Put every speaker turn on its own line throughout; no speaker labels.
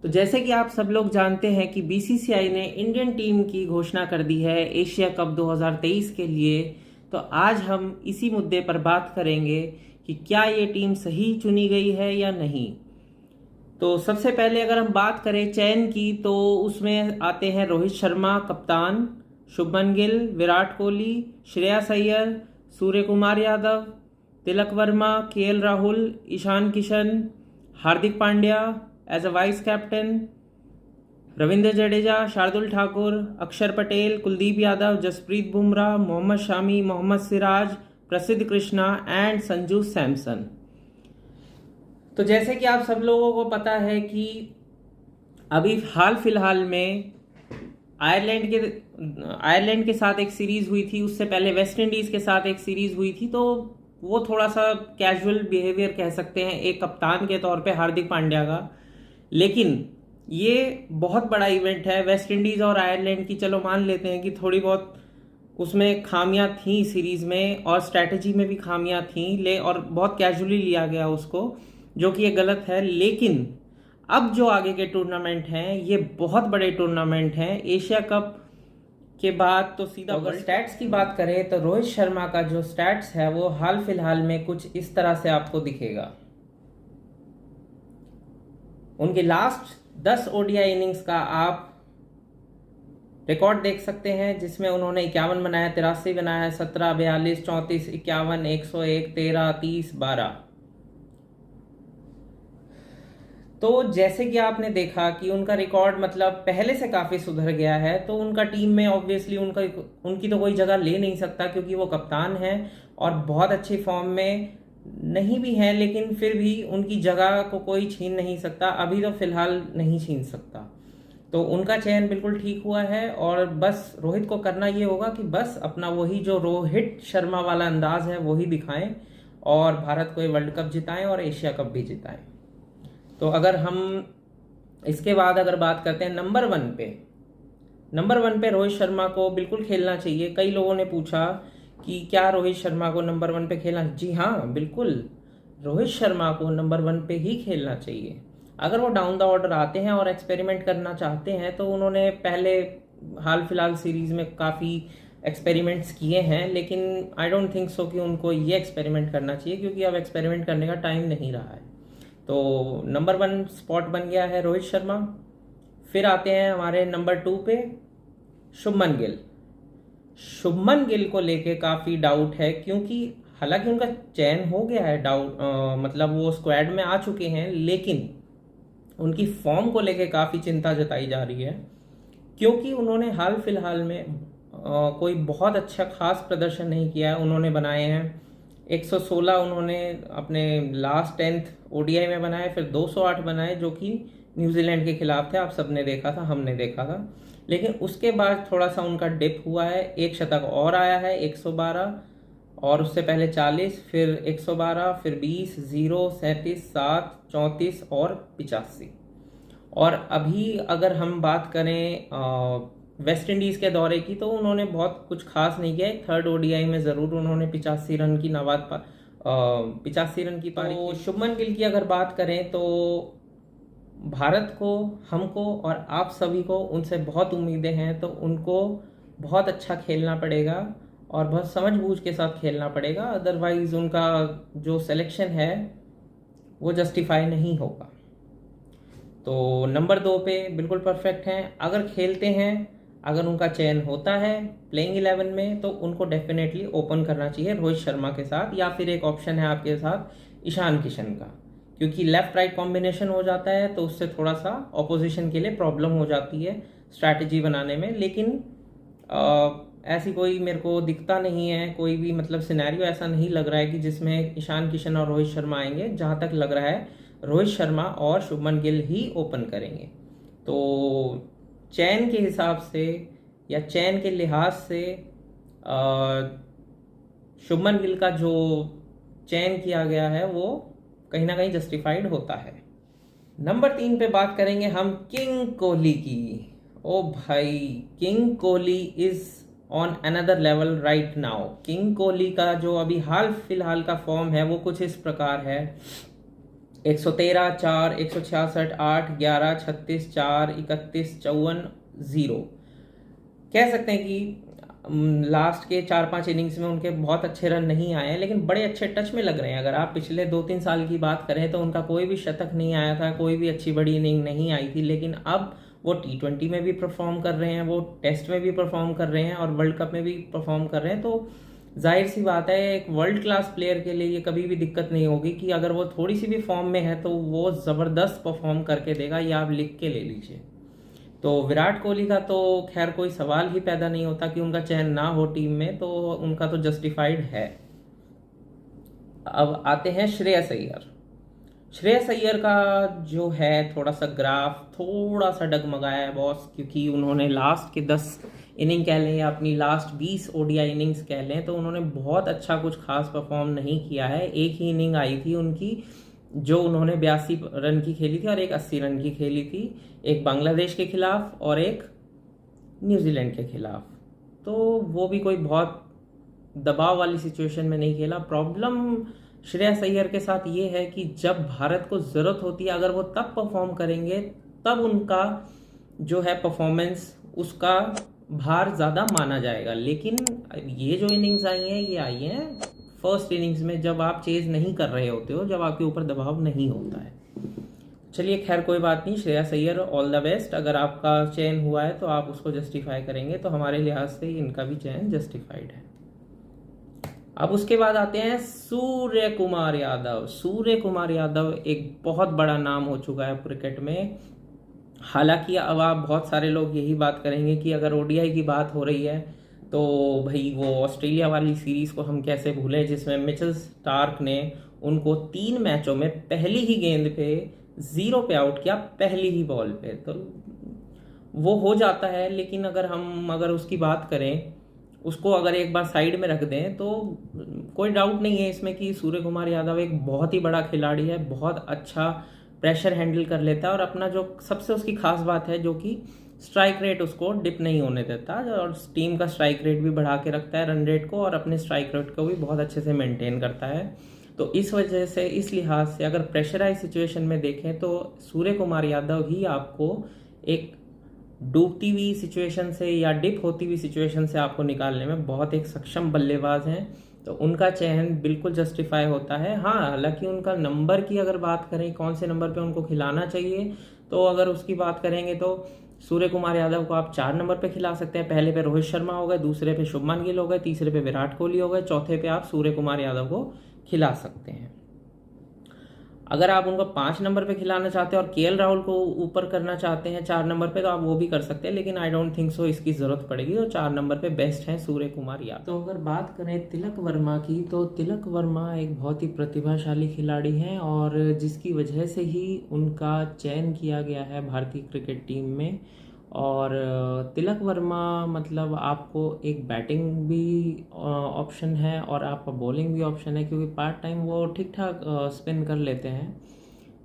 तो जैसे कि आप सब लोग जानते हैं कि बीसीसीआई ने इंडियन टीम की घोषणा कर दी है एशिया कप 2023 के लिए। तो आज हम इसी मुद्दे पर बात करेंगे कि क्या ये टीम सही चुनी गई है या नहीं। तो सबसे पहले अगर हम बात करें चयन की, तो उसमें आते हैं रोहित शर्मा कप्तान, Shubman Gill, Virat Kohli, Shreyas Iyer, Surya Kumar Yadav, Tilak Varma, KL Rahul, Ishan Kishan, Hardik Pandya as a vice captain, Ravindra Jadeja, Shardul Thakur, Axar Patel, Kuldeep Yadav, Jasprit Bumrah, Mohammad Shami, Mohammad Siraj, प्रसिद्ध कृष्णा एंड संजू सैमसन। तो जैसे कि आप सब लोगों को पता है कि अभी हाल फिलहाल में आयरलैंड के साथ एक सीरीज हुई थी, उससे पहले वेस्ट इंडीज के साथ एक सीरीज हुई थी। तो वो थोड़ा सा कैजुअल बिहेवियर कह सकते हैं एक कप्तान के तौर पे हार्दिक पांड्या का। लेकिन ये बहुत बड़ा इवेंट है वेस्ट इंडीज और आयरलैंड की। चलो मान लेते हैं कि थोड़ी बहुत उसमें खामियां थी सीरीज में और स्ट्रैटेजी में भी खामियां थी और बहुत कैजुअली लिया गया उसको, जो कि ये गलत है। लेकिन अब जो आगे के टूर्नामेंट हैं ये बहुत बड़े टूर्नामेंट हैं एशिया कप के बाद। तो सीधा अगर स्टैट्स की बात करें तो रोहित शर्मा का जो स्टैट्स है वो हाल फिलहाल में कुछ इस तरह से आपको दिखेगा। उनके लास्ट 10 ओडीआई इनिंग्स का आप रिकॉर्ड देख सकते हैं, जिसमें उन्होंने 51 बनाया, 83 बनाया, 17, 42, 34, 51, 101, 13, 30, 12। तो जैसे कि आपने देखा कि उनका रिकॉर्ड मतलब पहले से काफी सुधर गया है। तो उनका टीम में ऑब्वियसली उनकी तो कोई जगह ले नहीं सकता, क्योंकि वो कप्तान है और बहुत अच्छी फॉर्म में नहीं भी है, लेकिन फिर भी उनकी जगह को कोई छीन नहीं सकता। अभी तो फिलहाल नहीं छीन सकता। तो उनका चयन बिल्कुल ठीक हुआ है और बस रोहित को करना ये होगा कि बस अपना वही जो रोहित शर्मा वाला अंदाज है वही दिखाएं और भारत को ये वर्ल्ड कप जिताएं और एशिया कप भी जिताएं। तो अगर हम इसके बाद अगर बात करते हैं नंबर वन पे रोहित शर्मा को बिल्कुल खेलना चाहिए। कई लोगों ने पूछा कि क्या रोहित शर्मा को नंबर 1 पे खेलना? जी हाँ, बिल्कुल रोहित शर्मा को नंबर 1 पे ही खेलना चाहिए। अगर वो डाउन द ऑर्डर आते हैं और एक्सपेरिमेंट करना चाहते हैं, तो उन्होंने पहले हाल फिलहाल सीरीज में काफ़ी एक्सपेरिमेंट्स किए हैं, लेकिन आई डोंट थिंक सो कि उनको ये एक्सपेरिमेंट करना चाहिए, क्योंकि अब एक्सपेरिमेंट करने का टाइम नहीं रहा है। तो नंबर 1 स्पॉट बन गया है रोहित शर्मा। फिर आते हैं हमारे नंबर 2 पे शुभमन गिल को लेके काफ़ी डाउट है, क्योंकि हालांकि उनका चयन हो गया है, मतलब वो स्क्वाड में आ चुके हैं, लेकिन उनकी फॉर्म को लेके काफ़ी चिंता जताई जा रही है, क्योंकि उन्होंने हाल फिलहाल में कोई बहुत अच्छा खास प्रदर्शन नहीं किया है। उन्होंने बनाए हैं 116 उन्होंने अपने लास्ट 10th ओडीआई में बनाए, फिर 208 बनाए जो कि न्यूजीलैंड के खिलाफ थे। आप सबने देखा था, हमने देखा था। लेकिन उसके बाद थोड़ा सा उनका डिप हुआ है। एक शतक और आया है 112, और उससे पहले 40, फिर 112, फिर 20, 0, 37, 7, 34 और 85। और अभी अगर हम बात करें वेस्ट इंडीज़ के दौरे की, तो उन्होंने बहुत कुछ खास नहीं किया। 3rd ओडीआई में ज़रूर उन्होंने 85 रन की 85 रन की पारी। तो शुभमन गिल की अगर बात करें तो भारत को, हमको और आप सभी को उनसे बहुत उम्मीदें हैं। तो उनको बहुत अच्छा खेलना पड़ेगा और बहुत समझबूझ के साथ खेलना पड़ेगा, अदरवाइज़ उनका जो सिलेक्शन है वो जस्टिफाई नहीं होगा। तो नंबर 2 पे बिल्कुल परफेक्ट हैं। अगर खेलते हैं, अगर उनका चयन होता है प्लेइंग 11 में, तो उनको डेफिनेटली ओपन करना चाहिए रोहित शर्मा के साथ, या फिर एक ऑप्शन है आपके साथ ईशान किशन का, क्योंकि लेफ्ट राइट कॉम्बिनेशन हो जाता है तो उससे थोड़ा सा ऑपोजिशन के लिए प्रॉब्लम हो जाती है स्ट्रैटेजी बनाने में। लेकिन ऐसी कोई मेरे को दिखता नहीं है, कोई भी मतलब सिनेरियो ऐसा नहीं लग रहा है कि जिसमें ईशान किशन और रोहित शर्मा आएंगे। जहाँ तक लग रहा है रोहित शर्मा और शुभमन गिल ही ओपन करेंगे। तो चयन के हिसाब से या चयन के लिहाज से शुभमन गिल का जो चयन किया गया है वो कहीं ना कहीं जस्टिफाइड होता है। नंबर 3 पे बात करेंगे हम किंग कोहली की। ओ भाई, king Kohli is on another level right now. King Kohli का जो अभी हाल फिलहाल का फॉर्म है वो कुछ इस प्रकार है। 113, 4, 166, 8, 11, 36, 4, 31, 54, 0। कह सकते हैं कि लास्ट के 4-5 इनिंग्स में उनके बहुत अच्छे रन नहीं आए हैं, लेकिन बड़े अच्छे टच में लग रहे हैं। अगर आप पिछले 2-3 साल की बात करें तो उनका कोई भी शतक नहीं आया था, कोई भी अच्छी बड़ी इनिंग नहीं आई थी, लेकिन अब वो T20 में भी परफॉर्म कर रहे हैं, वो टेस्ट में भी परफॉर्म कर रहे हैं और वर्ल्ड कप में भी परफॉर्म कर रहे हैं। तो जाहिर सी बात है, एक वर्ल्ड क्लास प्लेयर के लिए ये कभी भी दिक्कत नहीं होगी कि अगर वो थोड़ी सी भी फॉर्म में है तो वो ज़बरदस्त परफॉर्म करके देगा, ये आप लिख के ले लीजिए। तो विराट कोहली का तो खैर कोई सवाल ही पैदा नहीं होता कि उनका चयन ना हो टीम में, तो उनका तो जस्टिफाइड है। अब आते हैं श्रेयस अय्यर। श्रेयस अय्यर का जो है थोड़ा सा ग्राफ थोड़ा सा डगमगाया है बॉस, क्योंकि उन्होंने लास्ट के 10 इनिंग कह लें या अपनी लास्ट 20 ओडीआई इनिंग्स कह लें तो उन्होंने बहुत अच्छा कुछ खास परफॉर्म नहीं किया है। एक ही इनिंग आई थी उनकी जो उन्होंने 82 रन की खेली थी और एक 80 रन की खेली थी, एक बांग्लादेश के खिलाफ और एक न्यूजीलैंड के खिलाफ। तो वो भी कोई बहुत दबाव वाली सिचुएशन में नहीं खेला। प्रॉब्लम श्रेयस अय्यर के साथ ये है कि जब भारत को ज़रूरत होती है, अगर वो तब परफॉर्म करेंगे तब उनका जो है परफॉर्मेंस उसका भार ज़्यादा माना जाएगा। लेकिन ये जो इनिंग्स आई हैं ये आई हैं फर्स्ट इनिंग्स में, जब आप चेज नहीं कर रहे होते हो, जब आपके ऊपर दबाव नहीं होता है। चलिए खैर कोई बात नहीं, Shreyas Iyer all the best. अगर आपका चयन हुआ है तो आप उसको जस्टिफाई करेंगे, तो हमारे लिहाज से इनका भी चयन जस्टिफाइड है। अब उसके बाद आते हैं सूर्य कुमार यादव। सूर्य कुमार यादव एक बहुत बड़ा नाम हो चुका है क्रिकेट में। हालांकि अब आप बहुत सारे लोग यही बात करेंगे कि अगर ओडीआई की बात हो रही है तो भाई वो ऑस्ट्रेलिया वाली सीरीज को हम कैसे भूलें, जिसमें मिचेल स्टार्क ने उनको 3 मैचों में पहली ही गेंद पे 0 पे आउट किया, पहली ही बॉल पे। तो वो हो जाता है, लेकिन अगर उसकी बात करें, उसको अगर एक बार साइड में रख दें तो कोई डाउट नहीं है इसमें कि सूर्य कुमार यादव एक बहुत ही बड़ा खिलाड़ी है, बहुत अच्छा प्रेशर हैंडल कर लेता है और अपना जो सबसे उसकी खास बात है जो कि स्ट्राइक रेट उसको डिप नहीं होने देता और टीम का स्ट्राइक रेट भी बढ़ा के रखता है, रन रेट को, और अपने स्ट्राइक रेट को भी बहुत अच्छे से मेंटेन करता है। तो इस वजह से, इस लिहाज से अगर प्रेशराइज सिचुएशन में देखें तो सूर्य कुमार यादव ही आपको एक डूबती हुई सिचुएशन से या डिप होती हुई सिचुएशन से आपको निकालने में बहुत एक सक्षम बल्लेबाज हैं। तो उनका चयन बिल्कुल जस्टिफाई होता है। हाँ, हालांकि उनका नंबर की अगर बात करें, कौन से नंबर पे उनको खिलाना चाहिए, तो अगर उसकी बात करेंगे तो सूर्य कुमार यादव को आप 4 नंबर पे खिला सकते हैं। पहले पे रोहित शर्मा हो गए, दूसरे पे शुभमन गिल हो गए, तीसरे पे विराट कोहली हो गए, चौथे पे आप सूर्य कुमार यादव को खिला सकते हैं। अगर आप उनको 5 नंबर पे खिलाना चाहते हैं और केएल राहुल को ऊपर करना चाहते हैं 4 नंबर पे, तो आप वो भी कर सकते हैं, लेकिन आई डोंट थिंक सो इसकी ज़रूरत पड़ेगी। तो 4 नंबर पे बेस्ट हैं सूर्य कुमार यादव। तो अगर बात करें तिलक वर्मा की, तो तिलक वर्मा एक बहुत ही प्रतिभाशाली खिलाड़ी हैं और जिसकी वजह से ही उनका चयन किया गया है भारतीय क्रिकेट टीम में। और तिलक वर्मा मतलब आपको एक बैटिंग भी ऑप्शन है और आपका बॉलिंग भी ऑप्शन है, क्योंकि पार्ट टाइम वो ठीक ठाक स्पिन कर लेते हैं।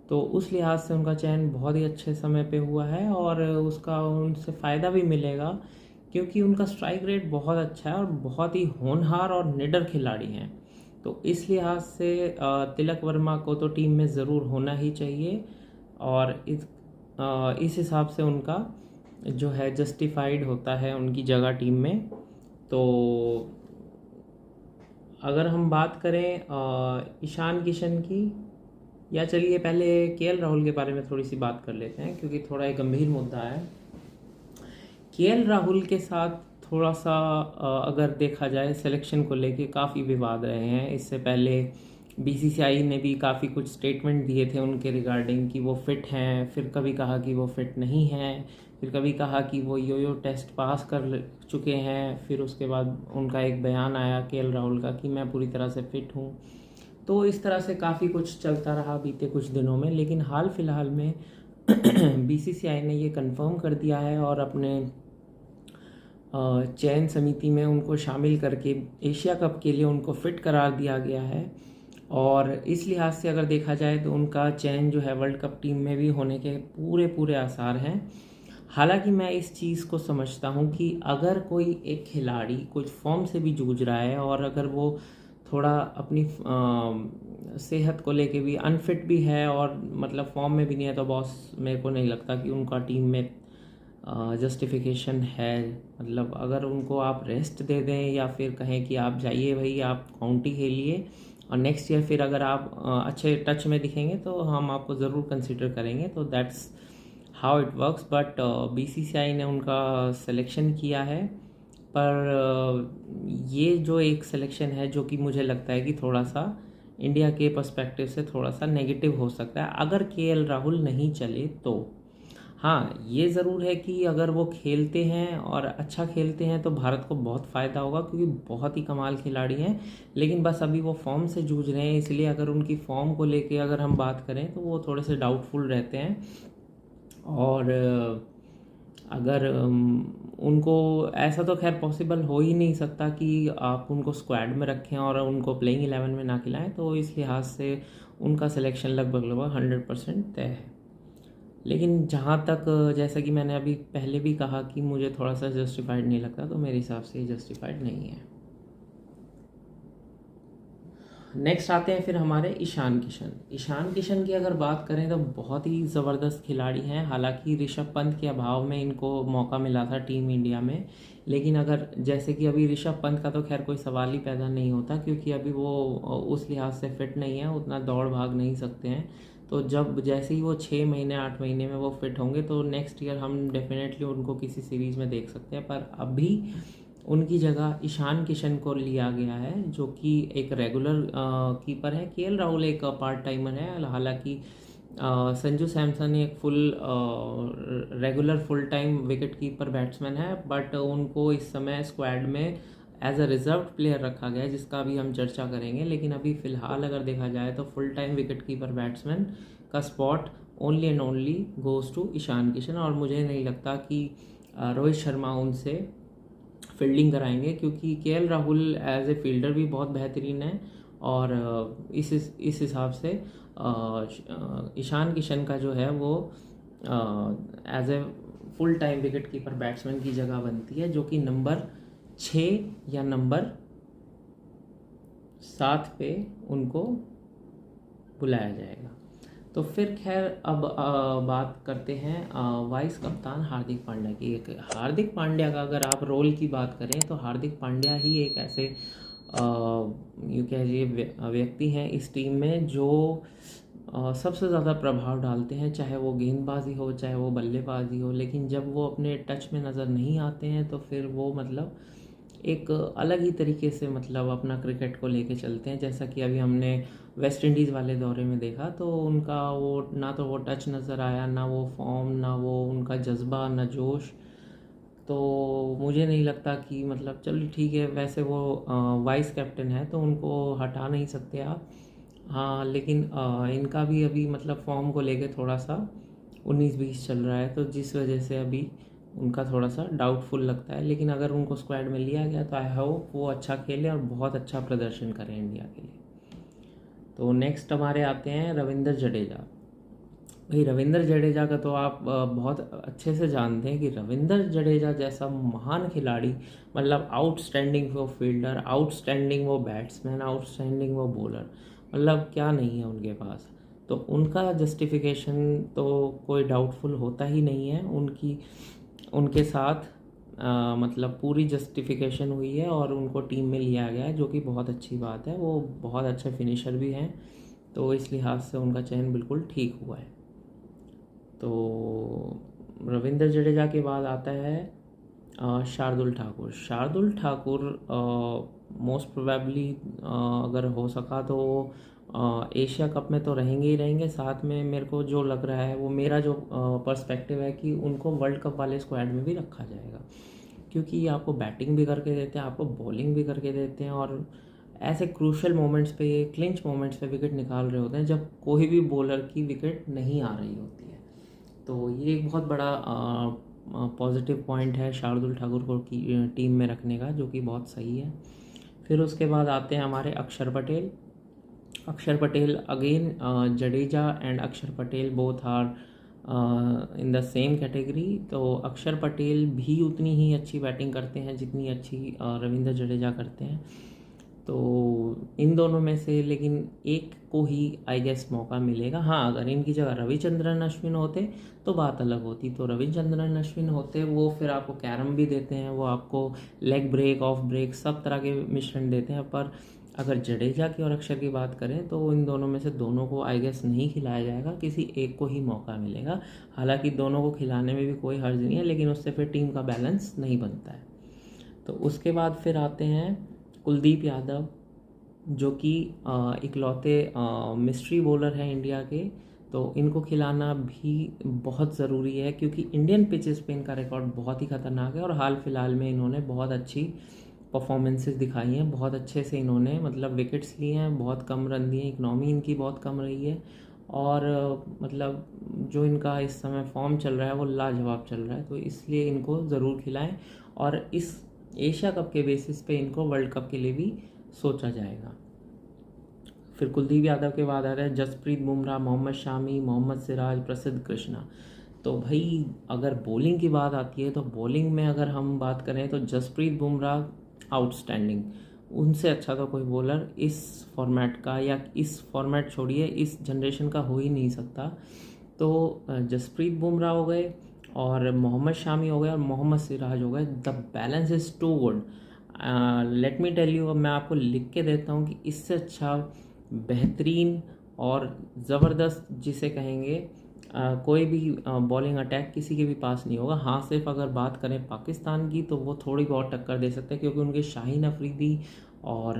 तो उस लिहाज से उनका चयन बहुत ही अच्छे समय पे हुआ है और उसका उनसे फ़ायदा भी मिलेगा, क्योंकि उनका स्ट्राइक रेट बहुत अच्छा है और बहुत ही होनहार और निडर खिलाड़ी हैं। तो इस लिहाज से तिलक वर्मा को तो टीम में ज़रूर होना ही चाहिए और इस हिसाब से उनका जो है जस्टिफाइड होता है उनकी जगह टीम में। तो अगर हम बात करें ईशान किशन की, या चलिए पहले केएल राहुल के बारे में थोड़ी सी बात कर लेते हैं, क्योंकि थोड़ा एक गंभीर मुद्दा है। केएल राहुल के साथ थोड़ा सा अगर देखा जाए सिलेक्शन को लेके काफ़ी विवाद रहे हैं। इससे पहले बीसीसीआई ने भी काफ़ी कुछ स्टेटमेंट दिए थे उनके रिगार्डिंग कि वो फिट हैं, फिर कभी कहा कि वो फिट नहीं हैं, फिर कभी कहा कि वो यो टेस्ट पास कर चुके हैं, फिर उसके बाद उनका एक बयान आया केएल राहुल का कि मैं पूरी तरह से फिट हूँ। तो इस तरह से काफ़ी कुछ चलता रहा बीते कुछ दिनों में, लेकिन हाल फिलहाल में बीसीसीआई ने ये कंफर्म कर दिया है और अपने चयन समिति में उनको शामिल करके एशिया कप के लिए उनको फिट करार दिया गया है। और इस लिहाज से अगर देखा जाए तो उनका चयन जो है वर्ल्ड कप टीम में भी होने के पूरे आसार हैं। हालांकि मैं इस चीज़ को समझता हूं कि अगर कोई एक खिलाड़ी कुछ फॉर्म से भी जूझ रहा है और अगर वो थोड़ा अपनी सेहत को लेके भी अनफिट भी है और मतलब फॉर्म में भी नहीं है, तो बॉस मेरे को नहीं लगता कि उनका टीम में जस्टिफिकेशन है। मतलब अगर उनको आप रेस्ट दे दें या फिर कहें कि आप जाइए भाई, आप काउंटी खेलिए और नेक्स्ट ईयर फिर अगर आप अच्छे टच में दिखेंगे तो हम आपको ज़रूर कंसिडर करेंगे। तो that's how it works. But BCCI ने उनका सिलेक्शन किया है, पर ये जो एक सिलेक्शन है जो कि मुझे लगता है कि थोड़ा सा इंडिया के पर्सपेक्टिव से थोड़ा सा नेगेटिव हो सकता है अगर केएल राहुल नहीं चले तो। हाँ, ये ज़रूर है कि अगर वो खेलते हैं और अच्छा खेलते हैं तो भारत को बहुत फ़ायदा होगा, क्योंकि बहुत ही कमाल खिलाड़ी हैं। लेकिन बस अभी वो फॉर्म से जूझ रहे हैं, इसलिए अगर उनकी फॉर्म को लेके अगर हम बात करें तो वो थोड़े से डाउटफुल रहते हैं। और अगर उनको ऐसा तो खैर पॉसिबल हो ही नहीं सकता कि आप उनको स्क्वाड में रखें और उनको प्लेइंग 11 में ना खिलाएं, तो इस लिहाज से उनका सिलेक्शन लगभग लगभग 100% तय है। लेकिन जहाँ तक जैसा कि मैंने अभी पहले भी कहा कि मुझे थोड़ा सा जस्टिफाइड नहीं लगता, तो मेरे हिसाब से ये जस्टिफाइड नहीं है। नेक्स्ट आते हैं फिर हमारे ईशान किशन। ईशान किशन की अगर बात करें तो बहुत ही ज़बरदस्त खिलाड़ी हैं। हालांकि ऋषभ पंत के अभाव में इनको मौका मिला था टीम इंडिया में, लेकिन अगर जैसे कि अभी ऋषभ पंत का तो खैर कोई सवाल ही पैदा नहीं होता, क्योंकि अभी वो उस लिहाज से फिट नहीं है, उतना दौड़ भाग नहीं सकते हैं। तो जब जैसे ही वो 6 महीने 8 महीने में वो फिट होंगे तो नेक्स्ट ईयर हम डेफिनेटली उनको किसी सीरीज़ में देख सकते हैं। पर अभी उनकी जगह ईशान किशन को लिया गया है, जो कि एक रेगुलर कीपर है। केएल राहुल एक पार्ट टाइमर है। हालांकि संजू सैमसन एक full regular full time wicket keeper batsman है, बट उनको इस समय स्क्वाड में एज अ रिजर्व प्लेयर रखा गया है, जिसका भी हम चर्चा करेंगे। लेकिन अभी फ़िलहाल अगर देखा जाए तो full time wicket keeper batsman का spot only and only goes to Ishan Kishan. और मुझे नहीं लगता कि रोहित शर्मा उनसे फील्डिंग कराएंगे, क्योंकि KL Rahul as a fielder भी बहुत बेहतरीन है। और इस हिसाब से ईशान किशन का जो है वो as a full time wicket keeper batsman की जगह बनती है, जो कि नंबर 6 या नंबर 7 पे उनको बुलाया जाएगा। तो फिर खैर अब बात करते हैं वाइस कप्तान हार्दिक पांड्या की। एक हार्दिक पांड्या का अगर आप रोल की बात करें तो हार्दिक पांड्या ही एक ऐसे यूँ कहिए व्यक्ति हैं इस टीम में जो सबसे ज़्यादा प्रभाव डालते हैं, चाहे वो गेंदबाजी हो चाहे वो बल्लेबाजी हो। लेकिन जब वो अपने टच में नज़र नहीं आते हैं तो फिर वो मतलब एक अलग ही तरीके से मतलब अपना क्रिकेट को लेके चलते हैं। जैसा कि अभी हमने वेस्ट इंडीज़ वाले दौरे में देखा, तो उनका वो ना तो वो टच नज़र आया, ना वो फॉर्म, ना वो उनका जज्बा, ना जोश। तो मुझे नहीं लगता कि मतलब चलो ठीक है, वैसे वो वाइस कैप्टन है तो उनको हटा नहीं सकते आप। हाँ, लेकिन इनका भी अभी मतलब फॉर्म को लेके थोड़ा सा 19-20 चल रहा है, तो जिस वजह से अभी उनका थोड़ा सा डाउटफुल लगता है। लेकिन अगर उनको स्क्वाड में लिया गया तो आई होप वो अच्छा खेले और बहुत अच्छा प्रदर्शन करें इंडिया के लिए। तो नेक्स्ट हमारे आते हैं रविंद्र जडेजा। भाई रविंद्र जडेजा का तो आप बहुत अच्छे से जानते हैं कि रविंद्र जडेजा जैसा महान खिलाड़ी, मतलब आउटस्टैंडिंग वो फील्डर, आउटस्टैंडिंग वो बैट्समैन, आउटस्टैंडिंग वो बॉलर, मतलब क्या नहीं है उनके पास। तो उनका जस्टिफिकेशन तो कोई डाउटफुल होता ही नहीं है। उनके साथ मतलब पूरी जस्टिफिकेशन हुई है और उनको टीम में लिया गया है, जो कि बहुत अच्छी बात है। वो बहुत अच्छे फिनिशर भी हैं, तो इस लिहाज से उनका चयन बिल्कुल ठीक हुआ है। तो रविंद्र जडेजा के बाद आता है शार्दुल ठाकुर। शार्दुल ठाकुर मोस्ट प्रोबेबली अगर हो सका तो एशिया कप में तो रहेंगे ही रहेंगे। साथ में मेरे को जो लग रहा है, वो मेरा जो पर्सपेक्टिव है कि उनको वर्ल्ड कप वाले स्क्वाड में भी रखा जाएगा, क्योंकि ये आपको बैटिंग भी करके देते हैं, आपको बॉलिंग भी करके देते हैं, और ऐसे क्रूशल मोमेंट्स पे, क्लिंच मोमेंट्स पे विकेट निकाल रहे होते हैं जब कोई भी बॉलर की विकेट नहीं आ रही होती है। तो ये एक बहुत बड़ा पॉजिटिव पॉइंट है शार्दुल ठाकुर को की टीम में रखने का, जो कि बहुत सही है। फिर उसके बाद आते हैं हमारे अक्षर पटेल। अक्षर Patel again, Jadeja and Axar Patel both are in the same category. तो अक्षर पटेल भी उतनी ही अच्छी बैटिंग करते हैं जितनी अच्छी रविंद्र जडेजा करते हैं। तो इन दोनों में से लेकिन एक को ही आई गेस मौका मिलेगा। हाँ, अगर इनकी जगह रविचंद्रन अश्विन होते तो बात अलग होती। तो रविचंद्रन अश्विन होते, वो फिर आपको कैरम भी देते हैं, वो आपको लेग ब्रेक, ऑफ ब्रेक, सब तरह के मिश्रण देते हैं। पर अगर जडेजा की और अक्षर की बात करें तो इन दोनों में से दोनों को आई गेस नहीं खिलाया जाएगा, किसी एक को ही मौका मिलेगा। हालांकि दोनों को खिलाने में भी कोई हर्ज नहीं है, लेकिन उससे फिर टीम का बैलेंस नहीं बनता है। तो उसके बाद फिर आते हैं कुलदीप यादव, जो कि इकलौते मिस्ट्री बॉलर हैं इंडिया के। तो इनको खिलाना भी बहुत ज़रूरी है, क्योंकि इंडियन पिचेस पे इनका रिकॉर्ड बहुत ही ख़तरनाक है और हाल फिलहाल में इन्होंने बहुत अच्छी परफॉर्मेंसेस दिखाई हैं। बहुत अच्छे से इन्होंने मतलब विकेट्स लिए हैं, बहुत कम रन दिए, इकनॉमी इनकी बहुत कम रही है। और मतलब जो इनका इस समय फॉर्म चल रहा है वो लाजवाब चल रहा है। तो इसलिए इनको ज़रूर खिलाएं और इस एशिया कप के बेसिस पे इनको वर्ल्ड कप के लिए भी सोचा जाएगा। फिर कुलदीप यादव के बाद आ रहा है जसप्रीत बुमराह, मोहम्मद शामी, मोहम्मद सिराज, प्रसिद्ध कृष्णा। तो भाई अगर बॉलिंग की बात आती है तो बॉलिंग में अगर हम बात करें तो जसप्रीत बुमराह आउटस्टैंडिंग, उनसे अच्छा तो कोई बॉलर इस फॉर्मेट का, या इस फॉर्मेट छोड़िए इस जनरेशन का हो ही नहीं सकता। तो जसप्रीत बुमराह हो गए और मोहम्मद शामी हो गए और मोहम्मद सिराज हो गए। The balance is too good. Let me tell you, अब मैं आपको लिख के देता हूँ कि इससे अच्छा बेहतरीन और ज़बरदस्त जिसे कहेंगे कोई भी बॉलिंग अटैक किसी के भी पास नहीं होगा। हाँ, सिर्फ अगर बात करें पाकिस्तान की तो वो थोड़ी बहुत टक्कर दे सकते हैं, क्योंकि उनके शाहीन अफरीदी और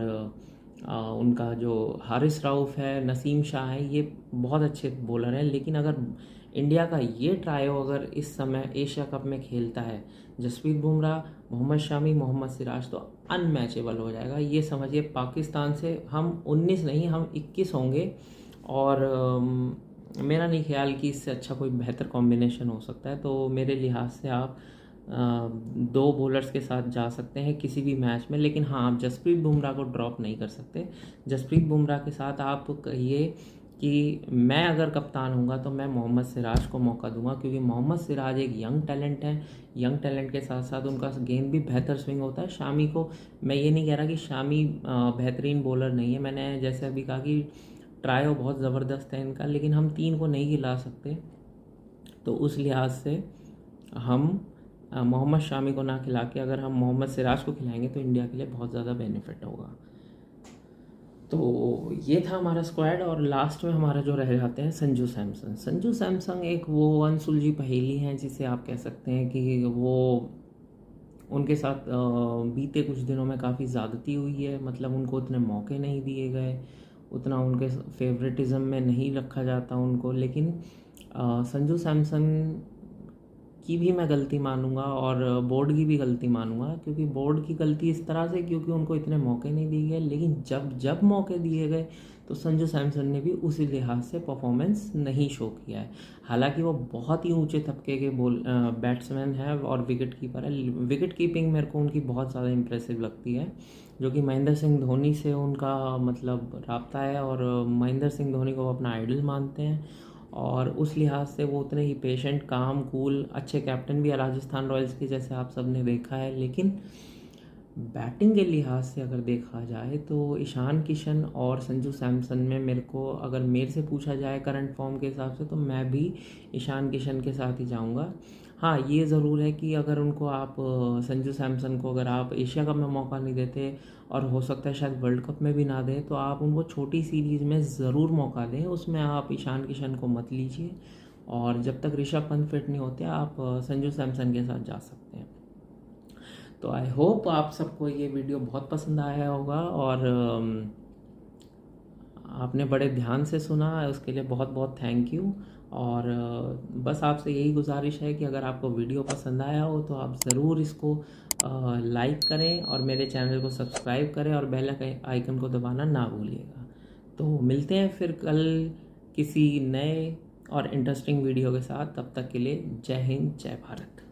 उनका जो हारिस राउफ है, नसीम शाह है, ये बहुत अच्छे बॉलर हैं। लेकिन अगर इंडिया का ये ट्रायो अगर इस समय एशिया कप में खेलता है, जसप्रीत बुमराह, मोहम्मद शामी, मोहम्मद सिराज, तो अनमैचेबल हो जाएगा। ये समझिए पाकिस्तान से हम 19 नहीं, हम 21 होंगे। और मेरा नहीं ख्याल कि इससे अच्छा कोई बेहतर कॉम्बिनेशन हो सकता है। तो मेरे लिहाज से आप दो बॉलर्स के साथ जा सकते हैं किसी भी मैच में, लेकिन हाँ, आप जसप्रीत बुमराह को ड्रॉप नहीं कर सकते। जसप्रीत बुमराह के साथ आप कहिए कि मैं अगर कप्तान हूँगा तो मैं मोहम्मद सिराज को मौका दूंगा, क्योंकि मोहम्मद सिराज एक यंग टैलेंट है। यंग टैलेंट के साथ साथ उनका गेंद भी बेहतर स्विंग होता है। शामी को मैं ये नहीं कह रहा कि शामी बेहतरीन बॉलर नहीं है, मैंने जैसे अभी कहा कि ट्रायो बहुत ज़बरदस्त है इनका, लेकिन हम तीन को नहीं खिला सकते। तो उस लिहाज से हम मोहम्मद शामी को ना खिला के अगर हम मोहम्मद सिराज को खिलाएंगे तो इंडिया के लिए बहुत ज़्यादा बेनिफिट होगा। तो ये था हमारा स्क्वाड। और लास्ट में हमारा जो रह जाते हैं संजू सैमसन। संजू सैमसन एक वो अनसुलझी पहेली है, जिसे आप कह सकते हैं कि वो उनके साथ बीते कुछ दिनों में काफ़ी ज़्यादती हुई है। मतलब उनको उतने मौके नहीं दिए गए, उतना उनके फेवरेटिज़म में नहीं रखा जाता उनको। लेकिन संजू सैमसन की भी मैं गलती मानूंगा और बोर्ड की भी गलती मानूंगा, क्योंकि बोर्ड की गलती इस तरह से क्योंकि उनको इतने मौके नहीं दिए गए, लेकिन जब जब मौके दिए गए तो संजू सैमसन ने भी उसी लिहाज से परफॉर्मेंस नहीं शो किया है। हालांकि वो बहुत ही ऊंचे तबके के बैट्समैन है और विकेट कीपर है। विकेट कीपिंग मेरे को उनकी बहुत ज़्यादा इंप्रेसिव लगती है, जो कि महेंद्र सिंह धोनी से उनका मतलब राब्ता है और महेंद्र सिंह धोनी को वो अपना आइडल मानते हैं। और उस लिहाज से वो उतने ही पेशेंट, काम, कूल, अच्छे कैप्टन भी है राजस्थान रॉयल्स के, जैसे आप सब ने देखा है। लेकिन बैटिंग के लिहाज से अगर देखा जाए तो ईशान किशन और संजू सैमसन में मेरे को, अगर मेरे से पूछा जाए करंट फॉर्म के हिसाब से, तो मैं भी ईशान किशन के साथ ही जाऊंगा। हाँ, ये ज़रूर है कि अगर उनको आप संजू सैमसन को अगर आप एशिया कप में मौका नहीं देते, और हो सकता है शायद वर्ल्ड कप में भी ना दें, तो आप उनको छोटी सीरीज़ में ज़रूर मौका दें। उसमें आप ईशान किशन को मत लीजिए, और जब तक ऋषभ पंत फिट नहीं होते आप संजू सैमसन के साथ जा सकते हैं। तो आई होप आप सबको ये वीडियो बहुत पसंद आया होगा और आपने बड़े ध्यान से सुना, उसके लिए बहुत बहुत थैंक यू। और बस आपसे यही गुजारिश है कि अगर आपको वीडियो पसंद आया हो तो आप ज़रूर इसको लाइक करें और मेरे चैनल को सब्सक्राइब करें और बेल आइकन को दबाना ना भूलिएगा। तो मिलते हैं फिर कल किसी नए और इंटरेस्टिंग वीडियो के साथ। तब तक के लिए जय हिंद, जय भारत।